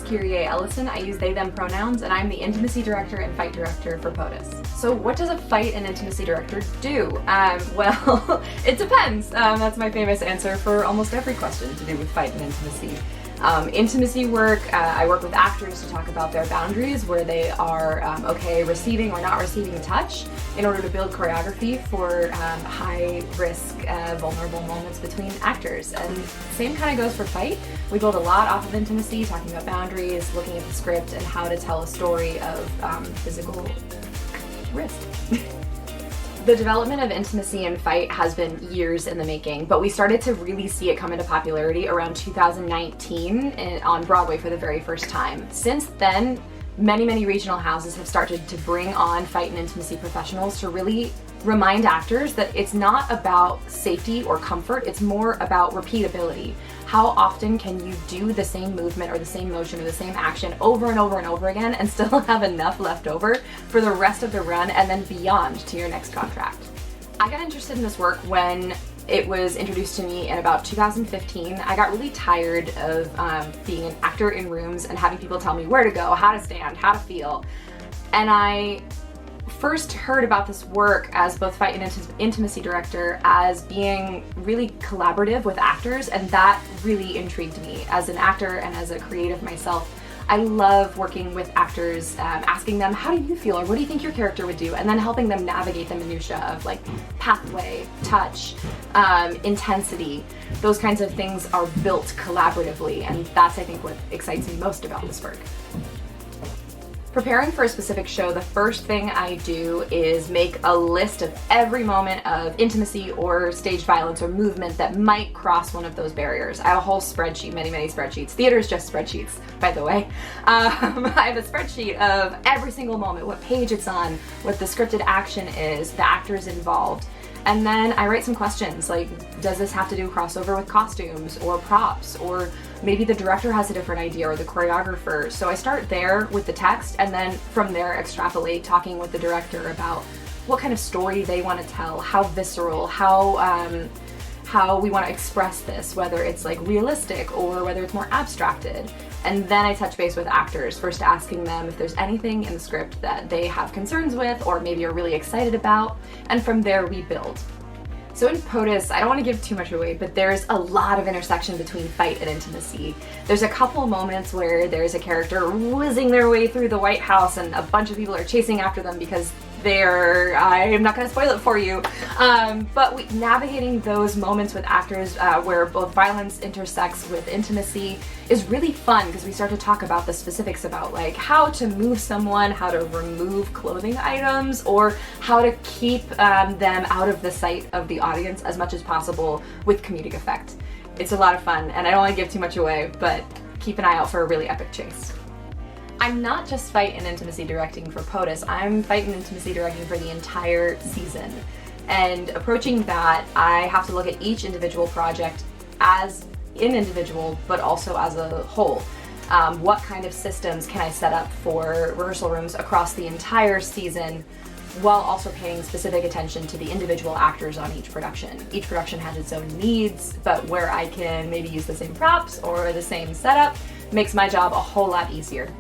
Kyrie, Ellison. I use they, them pronouns, and I'm the intimacy director and fight director for POTUS. So what does a fight and intimacy director do? Well, it depends. That's my famous answer for almost every question to do with fight and intimacy. Intimacy work, I work with actors to talk about their boundaries, where they are okay receiving or not receiving touch, in order to build choreography for high-risk, vulnerable moments between actors. And same kind of goes for fight. We build a lot off of intimacy, talking about boundaries, looking at the script, and how to tell a story of physical risk. The development of intimacy and fight has been years in the making, but we started to really see it come into popularity around 2019 on Broadway for the very first time. Since then, many regional houses have started to bring on fight and intimacy professionals to really remind actors that it's not about safety or comfort, it's more about repeatability. How often can you do the same movement or the same motion or the same action over and over and over again and still have enough left over for the rest of the run and then beyond to your next contract? I got interested in this work when it was introduced to me in about 2015. I got really tired of being an actor in rooms and having people tell me where to go, how to stand, how to feel. And I first heard about this work as both fight and intimacy director as being really collaborative with actors, and that really intrigued me. As an actor and as a creative myself, I love working with actors, asking them, how do you feel, or what do you think your character would do, and then helping them navigate the minutia of like pathway, touch, intensity. Those kinds of things are built collaboratively, and that's, I think, what excites me most about this work. Preparing for a specific show, the first thing I do is make a list of every moment of intimacy or staged violence or movement that might cross one of those barriers. I have a whole spreadsheet, many spreadsheets. Theater is just spreadsheets, by the way. I have a spreadsheet of every single moment, what page it's on, what the scripted action is, the actors involved. And then I write some questions like, does this have to do crossover with costumes or props, or maybe the director has a different idea or the choreographer. So I start there with the text, and then from there extrapolate, talking with the director about what kind of story they want to tell, how visceral, how we want to express this, whether it's like realistic or whether it's more abstracted. And then I touch base with actors, first asking them if there's anything in the script that they have concerns with or maybe are really excited about, and from there we build. So in POTUS, I don't want to give too much away, but there's a lot of intersection between fight and intimacy. There's a couple moments where there's a character whizzing their way through the White House and a bunch of people are chasing after them because I'm not going to spoil it for you, but navigating those moments with actors where both violence intersects with intimacy is really fun, because we start to talk about the specifics about like how to move someone, how to remove clothing items, or how to keep them out of the sight of the audience as much as possible with comedic effect. It's a lot of fun, and I don't want to give too much away, but keep an eye out for a really epic chase. I'm not just fight and intimacy directing for POTUS, I'm fight and intimacy directing for the entire season. And approaching that, I have to look at each individual project as an individual, but also as a whole. What kind of systems can I set up for rehearsal rooms across the entire season, while also paying specific attention to the individual actors on each production. Each production has its own needs, but where I can maybe use the same props or the same setup makes my job a whole lot easier.